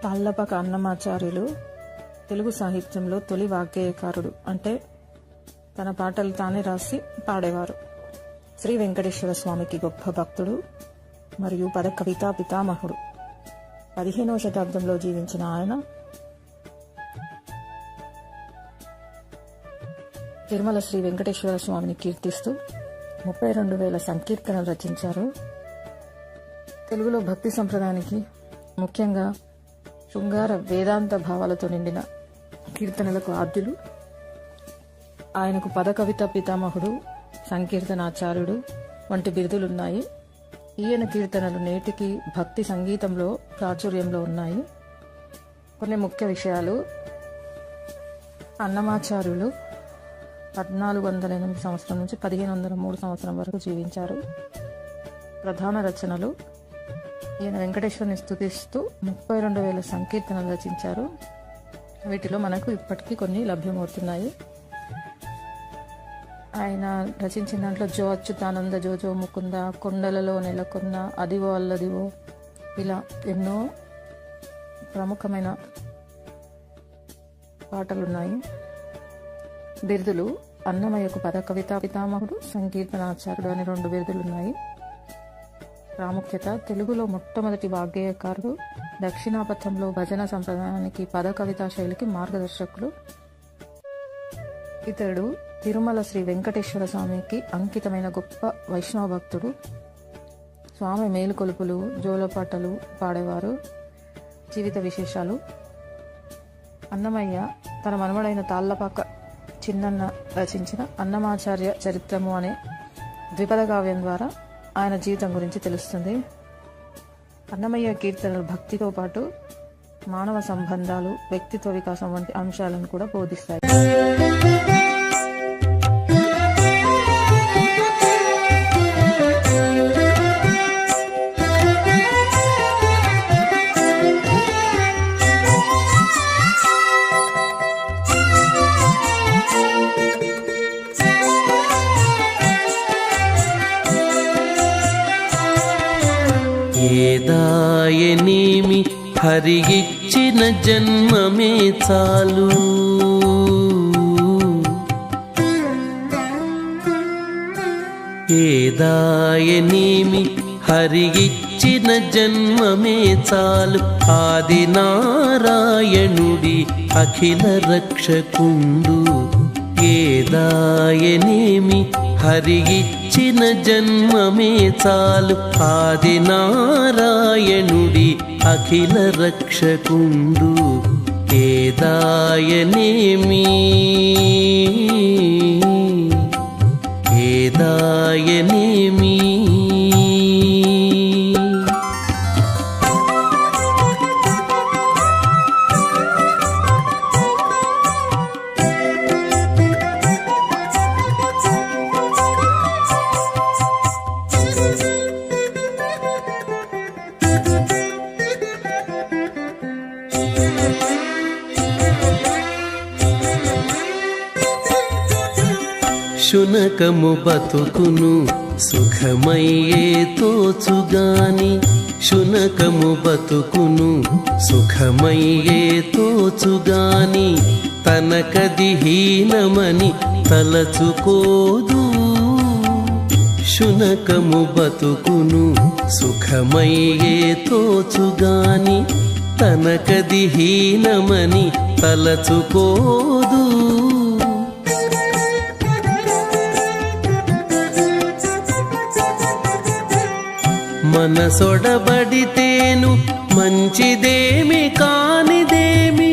తాళ్లపాక అన్నమాచార్యులు తెలుగు సాహిత్యంలో తొలి వాగ్గేయకారుడు. అంటే తన పాటలు తానే రాసి పాడేవారు. శ్రీ వెంకటేశ్వర స్వామికి గొప్ప భక్తుడు మరియు పద కవితా పితామహుడు. 15వ శతాబ్దంలో జీవించిన ఆయన తిరుమల శ్రీ వెంకటేశ్వర స్వామిని కీర్తిస్తూ 32,000 సంకీర్తనలు రచించారు. తెలుగులో భక్తి సంప్రదాయానికి ముఖ్యంగా శృంగార వేదాంత భావాలతో నిండిన కీర్తనలకు ఆద్యులు. ఆయనకు పద కవిత పితామహుడు, సంకీర్తనాచార్యుడు వంటి బిరుదులున్నాయి. ఈయన కీర్తనలు నేటికి భక్తి సంగీతంలో ప్రాచుర్యంలో ఉన్నాయి. కొన్ని ముఖ్య విషయాలు: అన్నమాచార్యులు 1408 సంవత్సరం నుంచి 1503 సంవత్సరం వరకు జీవించారు. ప్రధాన రచనలు: ఈయన వెంకటేశ్వరుని స్తుతిస్తూ 32,000 సంకీర్తనలు రచించారు. వీటిలో మనకు ఇప్పటికీ కొన్ని లభ్యమవుతున్నాయి. ఆయన రచించిన దాంట్లో జో అచ్యుతానంద, జో ముకుంద, కొండలలో నెలకొన్న, అదివో అల్లదివో, ఇలా ఎన్నో ప్రముఖమైన పాటలున్నాయి. బిరుదులు: అన్నమయ్యకు పద కవితా పితామహుడు, సంకీర్తనాచార్యుడు అని 2 బిరుదులున్నాయి. ప్రాముఖ్యత: తెలుగులో మొట్టమొదటి వాగ్గేయకారుడు, దక్షిణాపథంలో భజన సంప్రదాయానికి, పద కవితా శైలికి మార్గదర్శకులు. ఇతడు తిరుమల శ్రీ వెంకటేశ్వర స్వామికి అంకితమైన గొప్ప వైష్ణవ భక్తుడు. స్వామి మేలుకొలుపులు, జోలపాటలు పాడేవారు. జీవిత విశేషాలు: అన్నమయ్య తన మనుమడైన తాళ్లపాక చిన్నన్న రచించిన అన్నమాచార్య చరిత్రము అనే ద్విపద కావ్యం ద్వారా ఆయన జీవితం గురించి తెలుస్తుంది. అన్నమయ్య కీర్తనలు భక్తితో పాటు మానవ సంబంధాలు, వ్యక్తిత్వ వికాసం వంటి అంశాలను కూడా బోధిస్తాయి. ఏదాయనేమి హరి ఇచ్చిన జన్మమే చాలు, ఏదాయనేమి హరి ఇచ్చిన జన్మమే చాలు, ఆది నారాయణుడి అఖిల రక్షకుండు. ఏదాయనేమి హరి ఇచ్చిన జన్మమే చాలు, ఆది నారాయణుడి అఖిల రక్షకుండు. ఏదాయనేమి ఏదాయనేమి శునకము బతుకును సుఖమయ్యే తోచుగాని, శునకము బతుకును సుఖమయ్యే తోచుగాని, తనకది హీనమని తలచుకోదు. శునకము బతుకును సుఖమయ్యే తోచుగాని, తనకది హీనమని తలచుకోదు. మనసొడబడితేను మంచిదేమి కానిదేమి,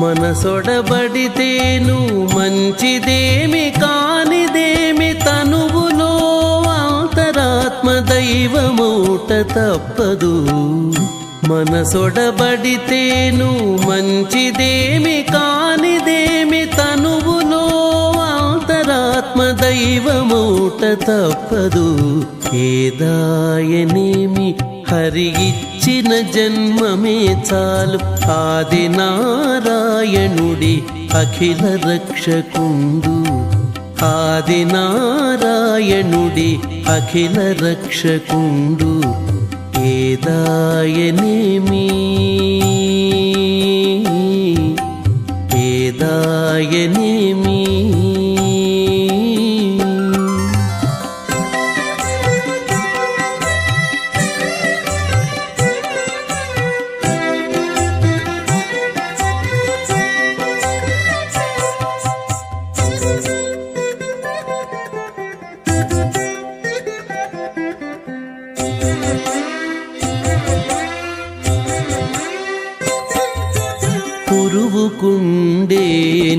మనసొడబడితేను మంచిదేమి కానిదేమి, తనువులో అంతరాత్మ దైవమూట తప్పదు. మనసొడబడితేను మంచిదేమి కానిదేమి, తనువులో అంతరాత్మ దైవమూట తప్పదు. ఏదాయనేమి హరి ఇచ్చిన జన్మమే చాలు, ఆది నారాయణుడి అఖిల రక్షకుండు. ఆది నారాయణుడి అఖిల రక్షకుండు. ఏదాయనేమి పురువుకుండే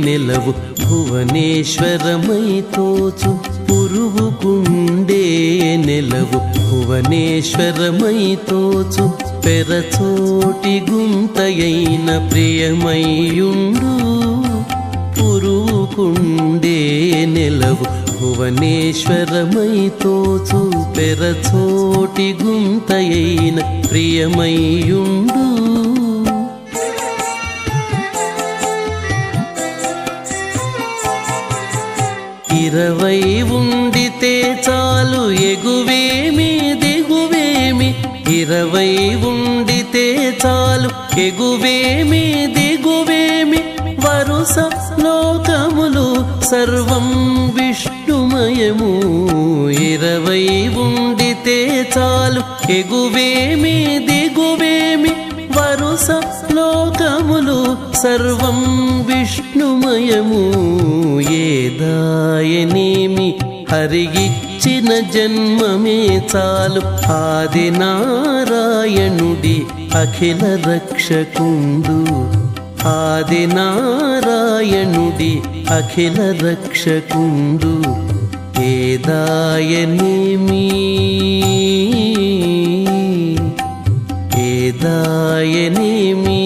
నెలవు భువనేశ్వరమై తోచు పురువుకుండే నెలవు భువనేశ్వరమై తోచు పెరచోటి గుంతయైన ప్రియమయ్యుండు పురువుకుండే నెలవు భువనేశ్వరమై తోచు పెరచోటి గుంతయైన ప్రియమయ్యుండు. ఇరవై ఉండితే చాలు ఎగువేమి దిగువేమి, ఇరవై ఉండితే చాలు ఎగువేమి దిగువేమి, వరుస లోకములు సర్వం విష్ణుమయము. ఇరవై ఉండితే చాలు ఎగువేమి దిగువేమి, వరుస లోకములు సర్వం విష్ణుమయము. ఏదాయనేమి హరిగిచ్చిన జన్మమే చాలు ఆది నారాయణుడి అఖిల రక్షకుండు. ఆది నారాయణుడి అఖిల రక్షకుండు. ఏదాయనేమి ఏదాయనేమి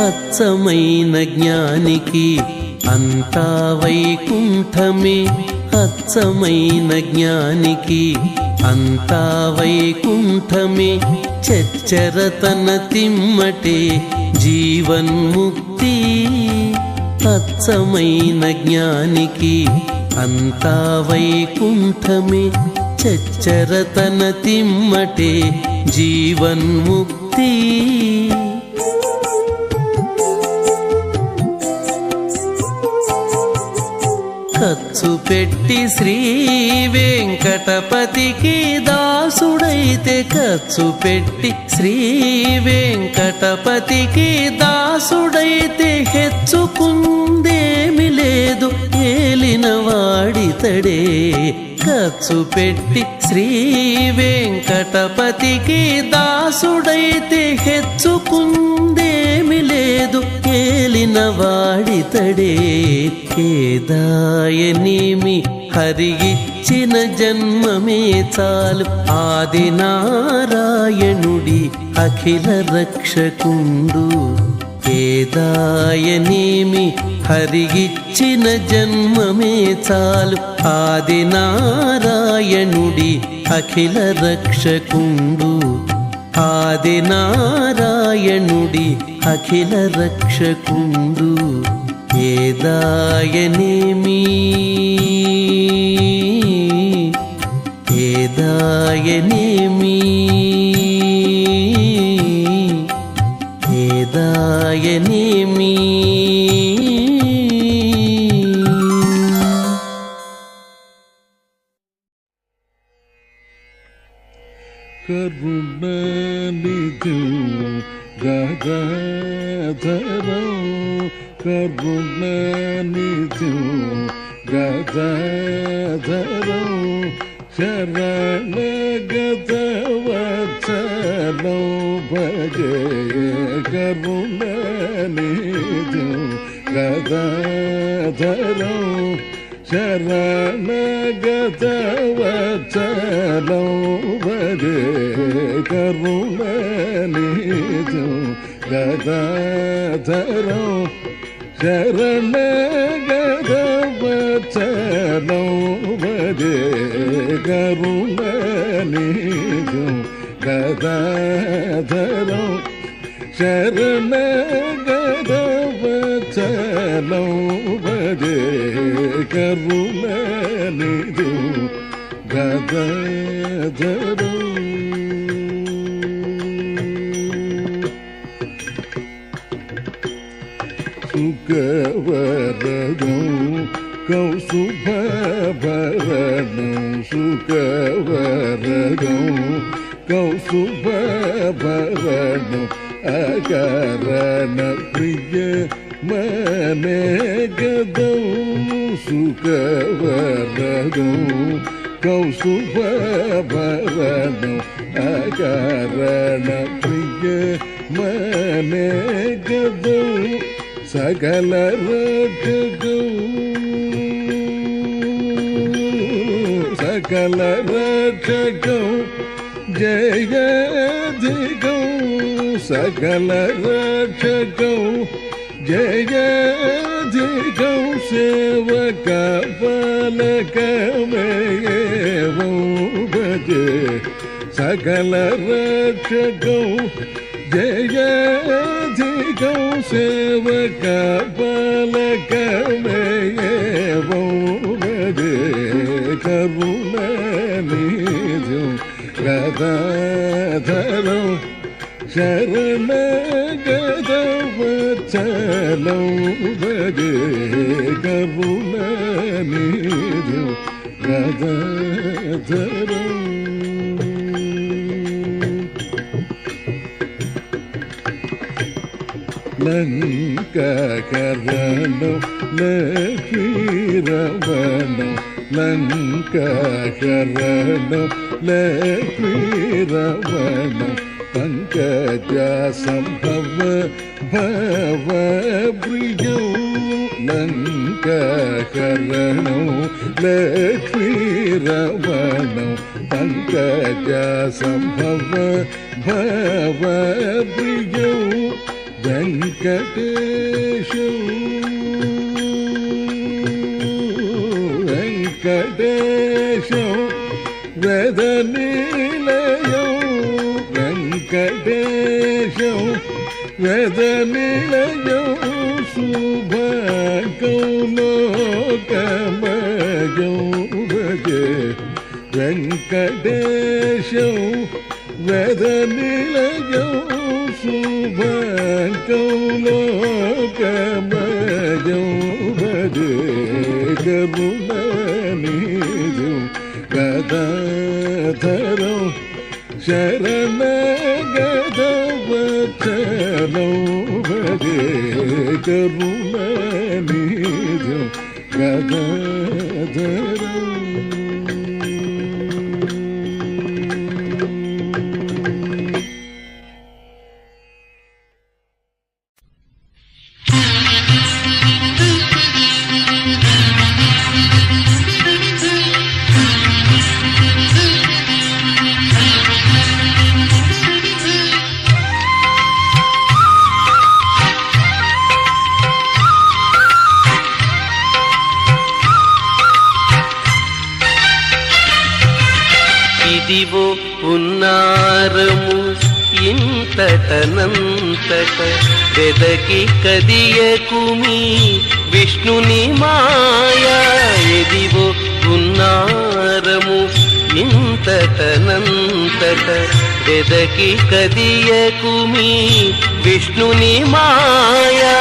అచ్చమైన జ్ఞానికి అంతా వైకుంఠమే, అచ్చమైన జ్ఞానికి అంతా వైకుంఠమే, చచ్చరతన తిమ్మటే జీవన్ముక్తి. అచ్చమైన జ్ఞానికి అంతా వైకుంఠమే, చచ్చరతన తిమ్మటే జీవన్ముక్తి. ఖర్చు పెట్టి శ్రీ వెంకటపతికి దాసుడైతే, ఖర్చు పెట్టి శ్రీ వెంకటపతికి దాసుడైతే హెచ్చుకుందేమి లేదు ఏలిన వాడితడే. ఖర్చు పెట్టి శ్రీ వెంకటపతికి దాసుడైతే హెచ్చుకుందేమి లేదు ఏలిన వాడితడే. ఏదాయనేమి హరిగిచ్చిన జన్మమే చాలు ఆది నారాయణుడి అఖిల రక్షకుండు. ఏదాయనేమి హరిగిచ్చిన జన్మమే చాలు ఆది నారాయణుడి అఖిల రక్షకుండు. ఆది నారాయణుడి అఖిల రక్షకుండు. ఏదాయనేమి ఏదాయనేమి ఏదాయనేమి కరుణానిధి గదాధరం కరుణానిధి గదాధరం శరణగతవత్సలం భజే కరుణానిధి గదాధరం శరణగతవత్సలం భజే కరుణానిధి గదాధరం శరణగతవత్సలం భజే కరుణానిధి గదాధరం శరణగతవత్సలం భజే కరుణానిధి గదాధరం. సుఖవరదం కౌస్తుభభరణం సుఖవరదం కౌస్తుభభరణం అకరణ ప్రియ మనగదం సుఖవరదం కౌస్తుభభరణం అకరణ ప్రియ మనగదం సకల రక్షకం సకల రక్షకం జయధికం సకల రక్షకం జయధికం సేవక ఫలకమేవం భజే సకల రక్షకం జయధికం సేవక ఫలకమేవం భజే కరుణనిధిం గదాధరం శరణగదవత్సలం భజే కరుణనిధిం గదాధరం లంకాకరణం లక్ష్మీరమణం లంకాకరణం లక్ష్మీరమణం పంకజ సంభవ భవ ప్రియం లంకాకరణం లక్ష్మీరమణం పంకజ సంభవ భవ ప్రియం వెంకటేశం వెంకటేశం వేదనిలయం వెంకటేశం వేదనిలయం శుభకం లోకమయం భజే వెంకటేశం వేదనిలయం శుభకం లోకమయం భజే కరుణనిధిం గదాధరం శరణగదవత్సలం భజే కరుణనిధిం గదాధరం ఇదివో ఉన్నారము ఇంతటనంతట వెదకి కదియకుమి విష్ణుని మాయా ఇదివో ఉన్నారము ఇంతటనంతట వెదకి కదియకుమి విష్ణుని మాయా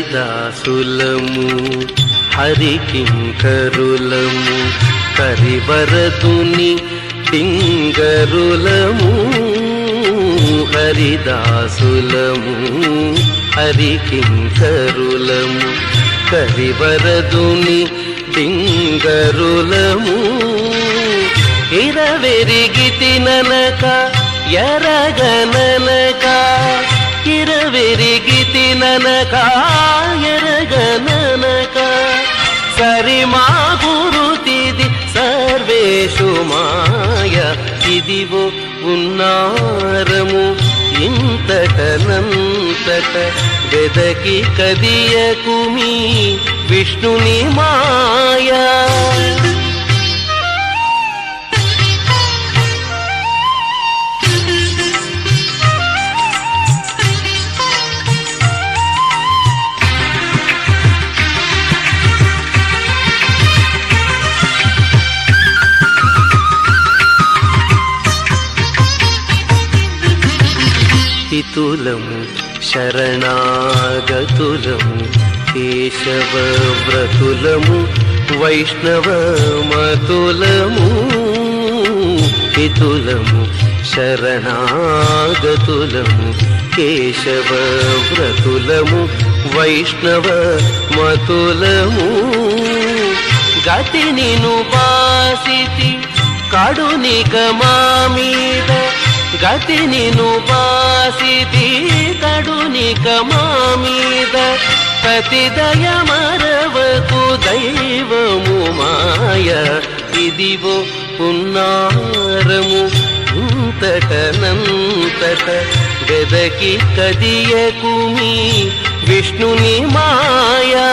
హరిదాసులము హరికింకరులము కరివరదుని డింగరులము హరిదాసులము హరికింకరులము కరివరదుని డింగరులము ఇరవెరిగితి ననక ఎరగననక ఇరవెరిగితి ననక ఎరగననక సరి మా గురుతిది సర్వేషు మాయ ఇదివో ఉన్నారము ఇంతటనంతట వెదకి కదియకుమి విష్ణుని మాయా హితులము శరణాగతులము కేశవ వ్రతులము వైష్ణవ మతులము హితులము శరణాగతులము కేశవ వ్రతులము వైష్ణవ మతులము గతి నిను బాసితి కడునిక మా మీద గతి నిను బాసితి కడునిక మా మీద ప్రతిదయ మరవకు దైవము మాయ ఇదివో పున్నారము ఇంతటనంతట వెదకి కదియకుమి విష్ణుని మాయా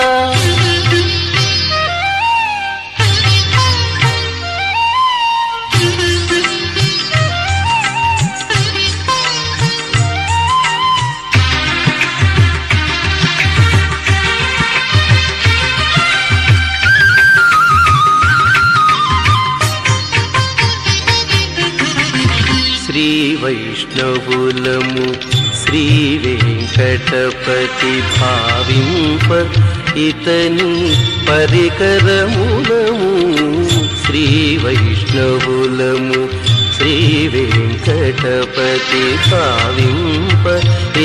శ్రీ వైష్ణవులము శ్రీ వెంకటపతి భావింప ఇతని పరికరములము శ్రీ వైష్ణవులము శ్రీ వెంకటపతి భావింప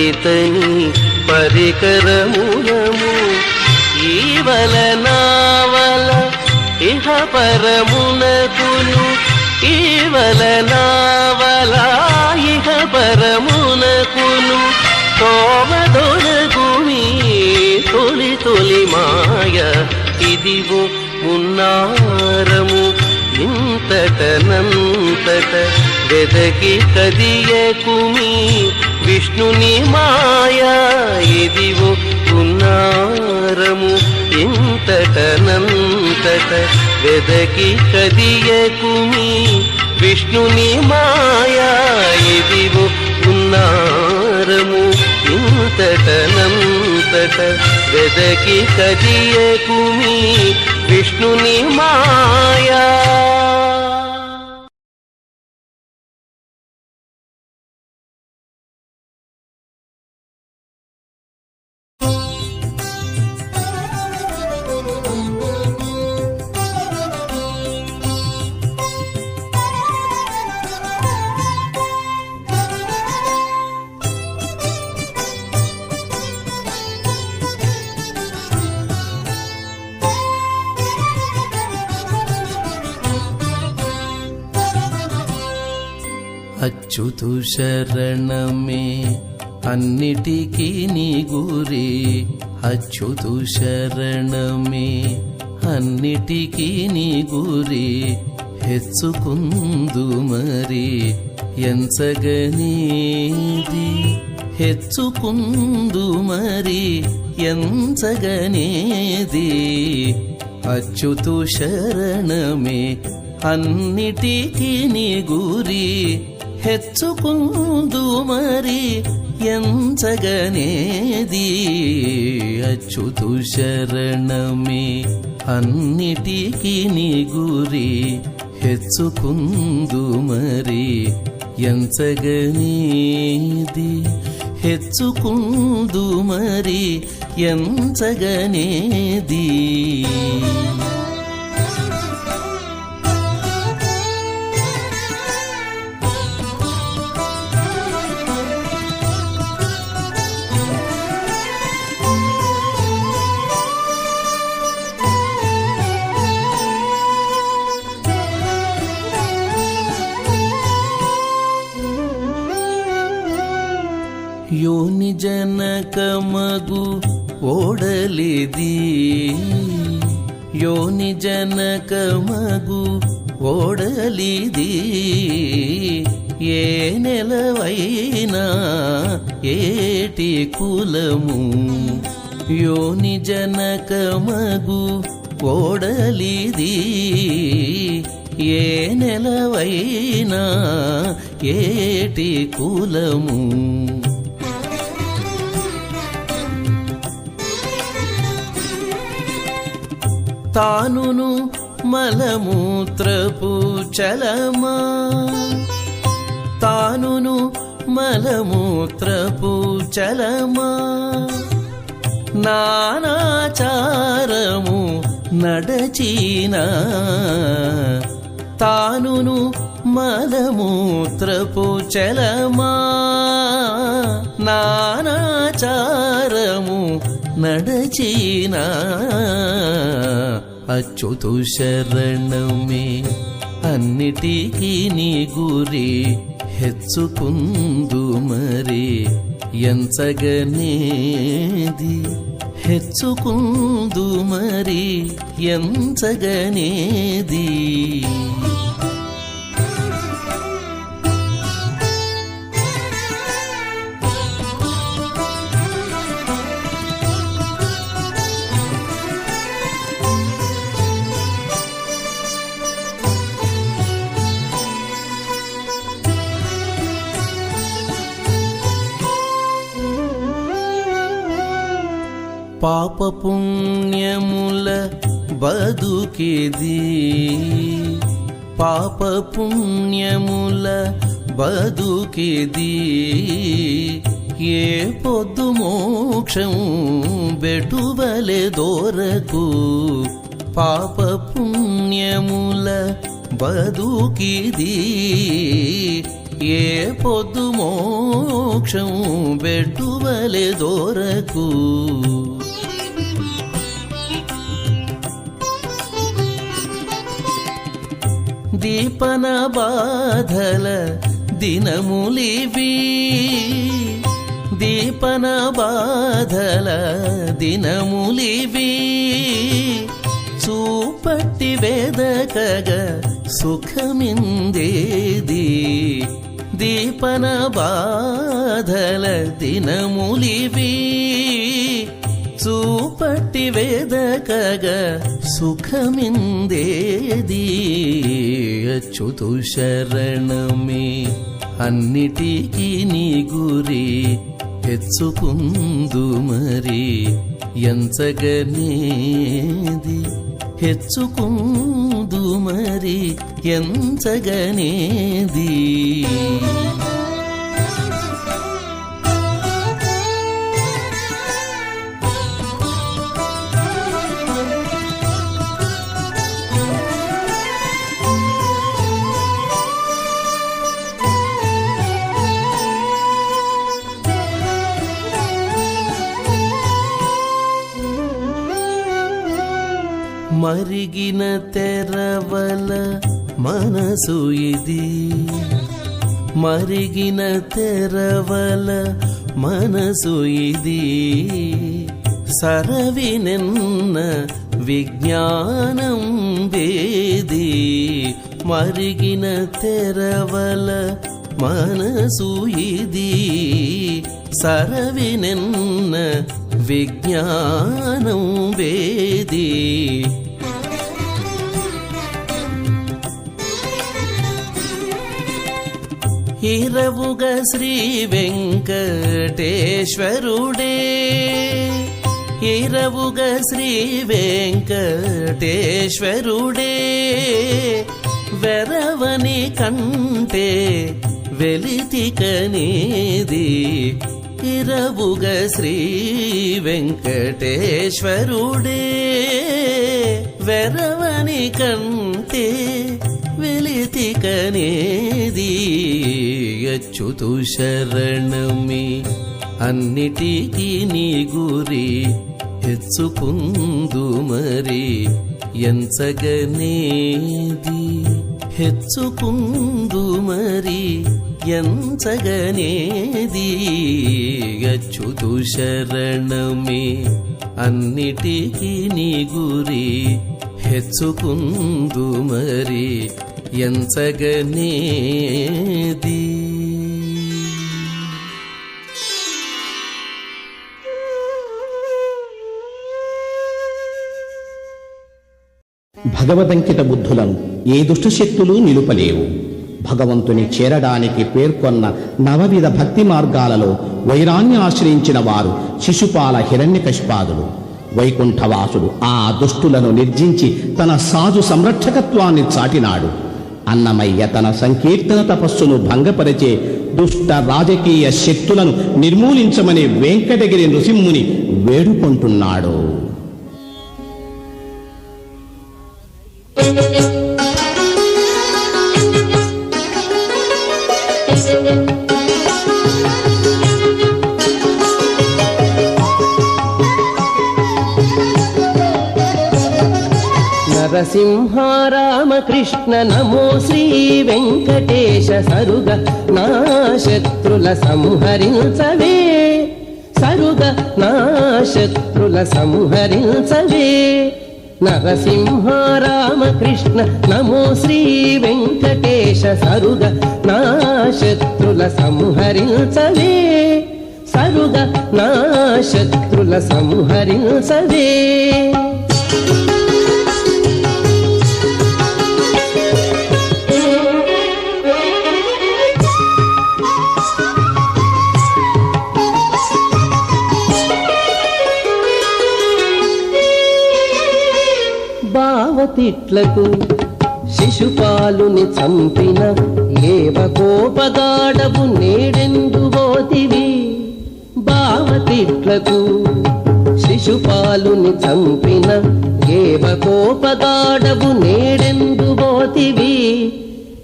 ఇతని పరికరములము ఈవల నావల ఇహ పరమునకును ఈవల నావల ఇహ పరమునకును తోమదొరగుమి తొలి తొలి మాయ ఇదివో మున్నారము ఇంతటనంతట వెదకి కదియకుమి విష్ణుని మాయా ఇదివో మున్నారము ఇంతటనంతట వెదకి కదియకుమి విష్ణుని మాయా ఇదివో ఉన్నారము ఇంతటనంతట వెదకి కదియకుమి విష్ణుని మాయా అచ్యుతు శరణమే అన్నిటికీ నీ గురి అచ్యుతు శరణమే అన్నిటికీ నీ గురి హెచ్చుకుందు మరి ఎంచగనేది హెచ్చుకుందు మరి ఎంచగనేది అచ్యుతు శరణమే అన్నిటికీ నీ గురి హెచ్చుకుందు మరి ఎంచగనేది అచ్యుతు శరణమే అన్నిటికీ నీ గురి హెచ్చుకుందు మరి ఎంచగనేది హెచ్చుకుందు మరి ఎంచగనేది ಯೋನಿ ಜನಕಮಗು ಓಡಲಿದಿ ಯೋನಿ ಜನಕಮಗು ಓಡಲಿದಿ ఏ నెలవైనా ఏటి కులము యోని జనకమగు ఓడలిది ఏ నెలవైనా ఏటి కులము తానును మలమూత్రపు చలమా తానును మలమూత్రపు చలమా నానాచారము నడచీనా తానును మలమూత్రపు చలమా నానాచారము నడచీనా అచ్యుతు శరణమే అన్నిటికీ నీ గురి హెచ్చుకుందు మరి ఎంచగనేది హెచ్చుకుందు మరి ఎంచగనేది పాపపుణ్యముల బదుకిది పాపపుణ్యముల బదుకిది ఏ పొద్దు మోక్షం బెటువలె దొరకు పాపపుణ్యముల బదుకిది ఏ పొద్దు మోక్షం బెటువలె దొరకు దీపన బాధల దినములివి దీపన బాధల దినములివి చూపట్టి వేదకగ సుఖమిందేది దీపన బాధల దినములివి చూపట్టి వేదకగ సుఖమిందేది అచ్యుతు శరణమే అన్నిటికీ నీ గురి హెచ్చుకుందు మరి ఎంచగనేది హెచ్చుకుందు మరి ఎంచగనేది మరిగిన తెరవల మనసు ఇది మరిగిన తెరవల మనసు ఇది సరవినెన్న విజ్ఞానం వేది మరిగిన తెరవల మనసు ఇది సరవినెన్న విజ్ఞానం వేది ఇరవుగ శ్రీ వెంకటేశ్వరుడే ఇరవుగ శ్రీ వెంకటేశ్వరుడే వెరవని కంటే వెలితికనేది ఇరవుగ శ్రీ వెంకటేశ్వరుడే వెరవని కంటే వెలితికనేది అచ్యుతు శరణమే అన్నిటికీ నీ గురి హెచ్చుకుందు మరి ఎంచగనేది హెచ్చుకుందు మరి ఎంచగనేది అచ్యుతు శరణమే అన్నిటికీ నీ గురి హెచ్చుకుందు మరి ఎంచగనేది భగవదంకిత బుద్ధులను ఏ దుష్టశక్తులు నిలుపలేవు. భగవంతుని చేరడానికి పేర్కొన్న నవవిధ భక్తి మార్గాలలో వైరాన్ని ఆశ్రయించిన వారు శిశుపాల హిరణ్యకశిపాదులు. వైకుంఠవాసుడు ఆ దుష్టులను నిర్జించి తన సాధు సంరక్షకత్వాన్ని చాటినాడు. అన్నమయ్య తన సంకీర్తన తపస్సును భంగపరిచే దుష్ట రాజకీయ శక్తులను నిర్మూలించమని వెంకటగిరి నృసింహుని వేడుకుంటున్నాడు. నరసింహ రామకృష్ణ నమో శ్రీ వెంకటేశ సరుగ నా శత్రుల సంహరించవే, సరుగ నా శత్రుల సంహరించవే. నరసింహ రామకృష్ణ నమో శ్రీ వెంకటేశ సరుగ నా శత్రుల సంహరించవే, సరుగ నా శత్రుల సంహరించవే. బావతిట్లకు శిశుపాలుని చంపిన ఏవ కోపగాడవు నేడెందుబోతివి, బావతిట్లకు శిశుపాలుని చంపిన ఏవ కోపగాడవు నేడెందుబోతివి.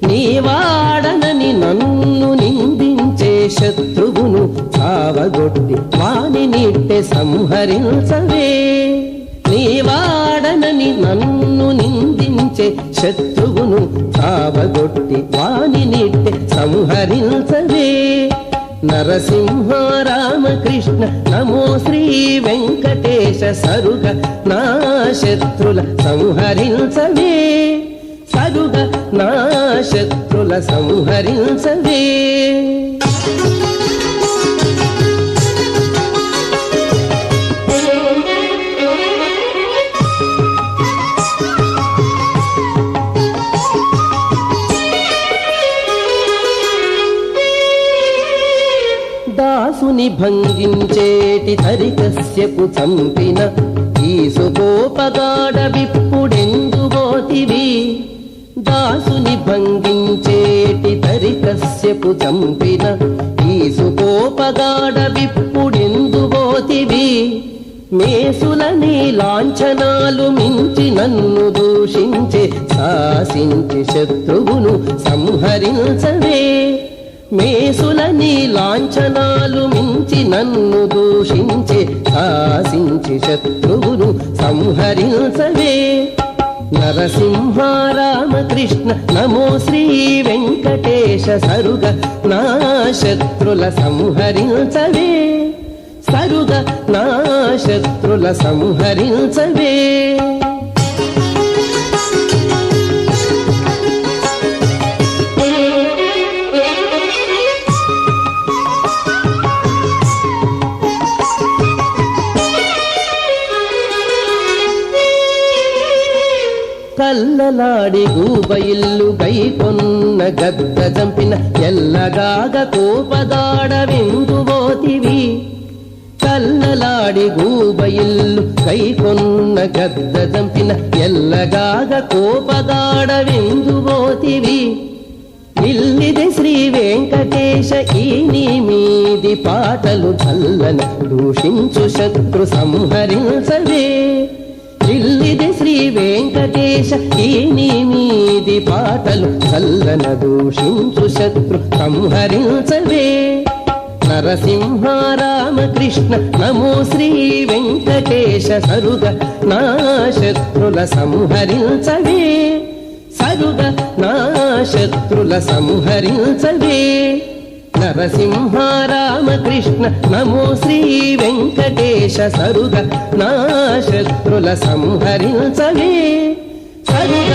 నీవాడనని నన్ను నిందించే శత్రువును చావగొట్టి వాని నిట్టె సంహరించవే, నీవాడనని నన్ను నిందించే శత్రువును చావగొట్టి వాని నిట్టె సంహరించవే. నరసింహ రామకృష్ణ నమో శ్రీ వెంకటేశ సరుగ నా శత్రుల సంహరించవే, సరుగ నా శత్రుల సంహరించవే. దాసుని భంగించేటి తరికస్యపు చంపిన ఈసుకోపగాడ విప్పుడెందుబోతివి, దాసుని భంగించేటి తరికస్యపు చంపిన ఈసుకోపగాడ విప్పుడెందుబోతివి. మేసులని లాంఛనాలు మించి నన్ను దూషించే శాసించి శత్రువును సంహరించవే, మేసులని లాంఛనాలు మించి నన్ను దూషించే శాసించి శత్రువును సంహరించవే. నరసింహ రామకృష్ణ నమో శ్రీ వెంకటేశ సరుగ నా శత్రుల సంహరించవే, సరుగ నా శత్రుల సంహరించవే. కల్లలాడి గూబయిల్లు గైకొన్న గద్ద చంపిన ఎల్లగాగ కోపదాడవెందుబోతివి, కల్లలాడి గూబయిల్లు గైకొన్న గద్ద చంపిన ఎల్లగాగ కోపదాడవెందుబోతివి. ఇల్లిది శ్రీ వెంకటేశ ఈ నీ మీది పాటలు చల్లన దూషించు శత్రు సంహరించవే, ఇల్లిది శ్రీ వెంకటేశ ఈ నీ మీది పాటలు చల్లన దూషించు శత్రు సంహరించవే. నరసింహ రామకృష్ణ నమో శ్రీ వెంకటేశ సరుగ నా శత్రుల సంహరించవే, సరుగ నా శత్రుల సంహరించవే. నరసింహ రామకృష్ణ నమో శ్రీ వెంకటేశ సరుగ నా శత్రుల సంహరించవే, సరుగ